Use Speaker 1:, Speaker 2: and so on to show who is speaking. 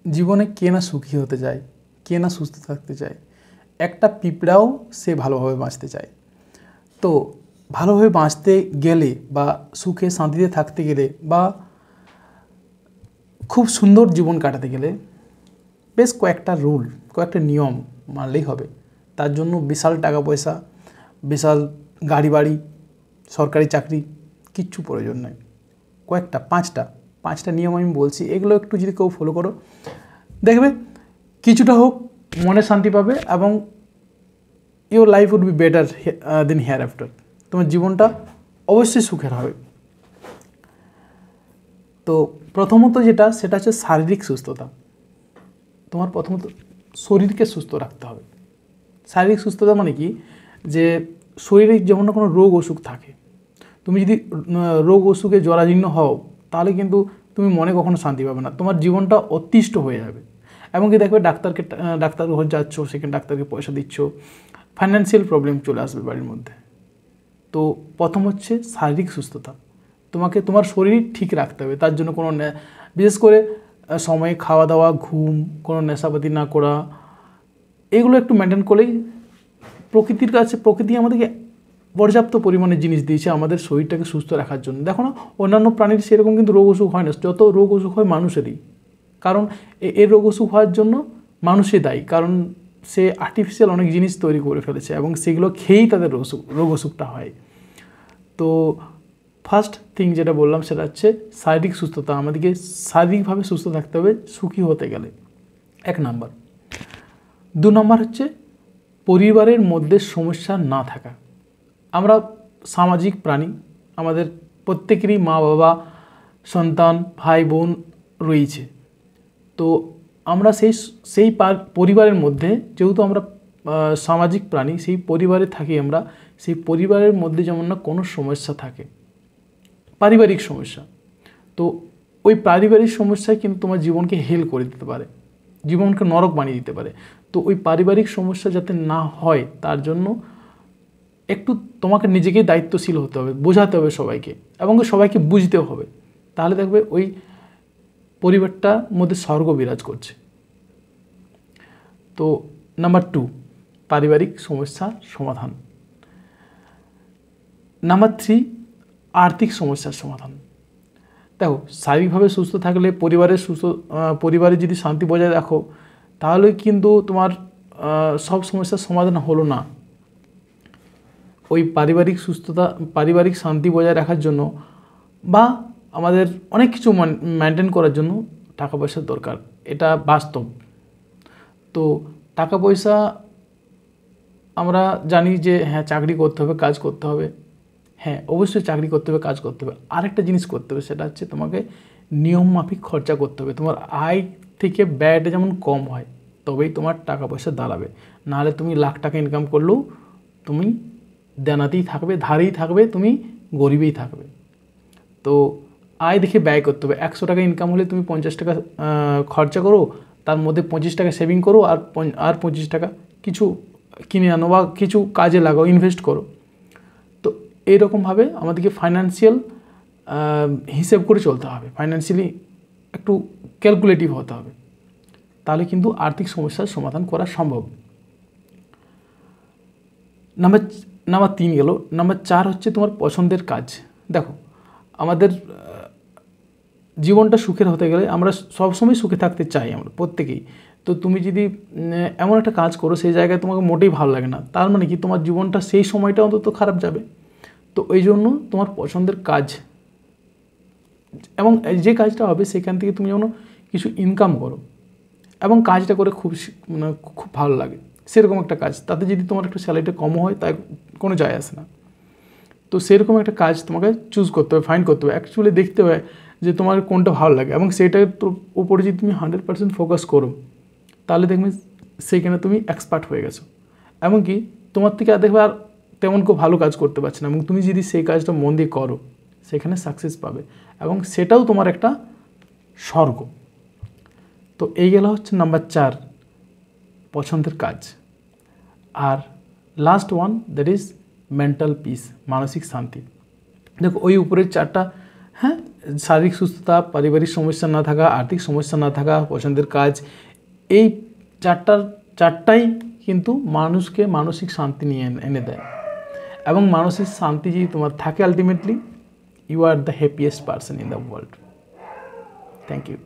Speaker 1: জীবনে কে না সুখী হতে চায়, কে না সুস্থ থাকতে চায়। একটা পিঁপড়াও সে ভালোভাবে বাঁচতে চায়। তো ভালোভাবে বাঁচতে গেলে বা সুখে শান্তিতে থাকতে গেলে বা খুব সুন্দর জীবন কাটাতে গেলে বেশ কয়েকটা রুল, কয়েকটা নিয়ম মানলেই হবে। তার জন্য বিশাল টাকা পয়সা, বিশাল গাড়ি বাড়ি, সরকারি চাকরি কিচ্ছু প্রয়োজন নয়। কয়েকটা পাঁচটা নিয়ম আমি বলছি, এগুলো একটু যদি কেউ ফলো করো দেখবে কিছুটা হোক মনে শান্তি পাবে এবং your life would be better then hereafter. তোমার জীবনটা অবশ্যই সুখের হবে। তো প্রথমত সেটা হচ্ছে শারীরিক সুস্থতা। তোমার প্রথমত শরীরকে সুস্থ রাখতে হবে। শারীরিক সুস্থতা মানে কি, যে শরীরে যেমন না কোনো রোগ অসুখ থাকে, তুমি যদি রোগ অসুখে জরাজীর্ণ হও তাহলে কিন্তু তুমি মনে কখনো শান্তি পাবে না, তোমার জীবনটা অতিষ্ঠ হয়ে যাবে। এমনকি দেখবে ডাক্তার ঘর যাচ্ছ, সেখানে ডাক্তারকে পয়সা দিচ্ছ, ফাইন্যান্সিয়াল প্রবলেম চলে আসবে বাড়ির মধ্যে। তো প্রথম হচ্ছে শারীরিক সুস্থতা। তোমার শরীর ঠিক রাখতে হবে। তার জন্য কোনো বিশেষ করে সময়ে খাওয়া দাওয়া, ঘুম, কোনো নেশাপাতি না করা, এগুলো একটু মেনটেন করলেই প্রকৃতি আমাদেরকে পর্যাপ্ত পরিমাণে জিনিস দিয়েছে আমাদের শরীরটাকে সুস্থ রাখার জন্য। দেখো না, অন্যান্য প্রাণীর সেরকম কিন্তু রোগ অসুখ হয় না, যত রোগ অসুখ হয় মানুষেরই। কারণ এর রোগ অসুখ হওয়ার জন্য মানুষই দায়ী, কারণ সে আর্টিফিশিয়াল অনেক জিনিস তৈরি করে ফেলেছে এবং সেগুলো খেয়েই তাদের রোগ অসুখটা হয়। তো ফার্স্ট থিং যেটা বললাম সেটা হচ্ছে শারীরিক সুস্থতা। আমাদেরকে শারীরিকভাবে সুস্থ থাকতে হবে সুখী হতে গেলে, 1 নাম্বার। 2 নাম্বার হচ্ছে পরিবারের মধ্যে সমস্যা না থাকা। আমরা সামাজিক প্রাণী, আমাদের প্রত্যেকেরই মা বাবা, সন্তান, ভাই বোন রয়েছে। তো আমরা সেই পরিবারের মধ্যে, যেহেতু আমরা সামাজিক প্রাণী, সেই পরিবারে থাকি আমরা, সেই পরিবারের মধ্যে যেমন না কোনো সমস্যা থাকে, পারিবারিক সমস্যা, তো ওই পারিবারিক সমস্যায় কিন্তু তোমার জীবনকে হেল করে দিতে পারে, জীবনকে নরক বানিয়ে দিতে পারে। তো ওই পারিবারিক সমস্যা যাতে না হয় তার জন্য একটু তোমাকে নিজেকেই দায়িত্বশীল হতে হবে, বোঝাতে হবে সবাইকে এবং সবাইকে বুঝতেও হবে। তাহলে দেখবে ওই পরিবারটার মধ্যে স্বর্গ বিরাজ করছে। তো নাম্বার 2, পারিবারিক সমস্যার সমাধান। নাম্বার 3, আর্থিক সমস্যার সমাধান। দেখো, শারীরিকভাবে সুস্থ থাকলে পরিবারে যদি শান্তি বজায় রাখো তাহলে কিন্তু তোমার সব সমস্যার সমাধান হলো না। ওই পারিবারিক শান্তি বজায় রাখার জন্য বা আমাদের অনেক কিছু মেনটেন করার জন্য টাকা পয়সার দরকার, এটা বাস্তব। তো টাকা পয়সা আমরা জানি যে হ্যাঁ চাকরি করতে হবে, কাজ করতে হবে, হ্যাঁ অবশ্যই চাকরি করতে হবে, কাজ করতে হবে। আরেকটা জিনিস করতে হবে, সেটা হচ্ছে তোমাকে নিয়ম মাফিক খরচা করতে হবে। তোমার আয় থেকে ব্যয়টা যেমন কম হয় তবেই তোমার টাকা পয়সা দাঁড়াবে। নাহলে তুমি লাখ টাকা ইনকাম করলেও তুমি দেনাতেই থাকবে, ধারেই থাকবে, তুমি গরিবেই থাকবে। তো আয় দেখে ব্যয় করতে হবে। 100 টাকা ইনকাম হলে তুমি 50 টাকা খরচা করো, তার মধ্যে 25 টাকা সেভিং করো, আর 25 টাকা কিছু কিনে আনো বা কিছু কাজে লাগাও, ইনভেস্ট করো। তো এইরকমভাবে আমাদেরকে ফাইন্যান্সিয়াল হিসেব করে চলতে হবে, ফাইন্যান্সিয়ালি একটু ক্যালকুলেটিভ হতে হবে, তাহলে কিন্তু আর্থিক সমস্যার সমাধান করা সম্ভব। নাম্বার 3 গেল। নাম্বার 4 হচ্ছে তোমার পছন্দের কাজ। দেখো, আমাদের জীবনটা সুখের হতে গেলে আমরা সবসময় সুখে থাকতে চাই, আমরা প্রত্যেকেই। তো তুমি যদি এমন একটা কাজ করো সেই জায়গায় তোমাকে মোটেই ভালো লাগে না, তার মানে কি তোমার জীবনটা সেই সময়টা অন্তত খারাপ যাবে। তো এই জন্য তোমার পছন্দের কাজ এবং যে কাজটা হবে সেখান থেকে তুমি যেন কিছু ইনকাম করো এবং কাজটা করে খুব ভালো লাগে, সেরকম একটা কাজ। তাতে যদি তোমার একটু স্যালারিটা কমও হয় তাই কোনো যায় আসে না। তো সেরকম একটা কাজ তোমাকে চুজ করতে হবে, ফাইন্ড করতে হবে, অ্যাকচুয়ালি দেখতে হবে যে তোমার কোনটা ভালো লাগে এবং সেটার উপরে যদি তুমি 100% ফোকাস করো তাহলে দেখবে সেইখানে তুমি এক্সপার্ট হয়ে গেছো। এমনকি তোমার থেকে আর দেখবে আর তেমন কেউ ভালো কাজ করতে পারছে না, এবং তুমি যদি সেই কাজটা মন দিয়ে করো সেখানে সাকসেস পাবে এবং সেটাও তোমার একটা স্বর্গ। তো এই গেল হচ্ছে নাম্বার 4, পছন্দের কাজ। আর last one, that is mental peace, মানসিক শান্তি। দেখো, ওই উপরের 4টা হ্যাঁ, শারীরিক সুস্থতা, পারিবারিক সমস্যা না থাকা, আর্থিক সমস্যা না থাকা, পছন্দের কাজ, এই চারটাই কিন্তু মানুষকে মানসিক শান্তি নিয়ে এনে দেয়। এবং মানসিক শান্তি যদি তোমার থাকে, ultimately you are the happiest person in the world. Thank you.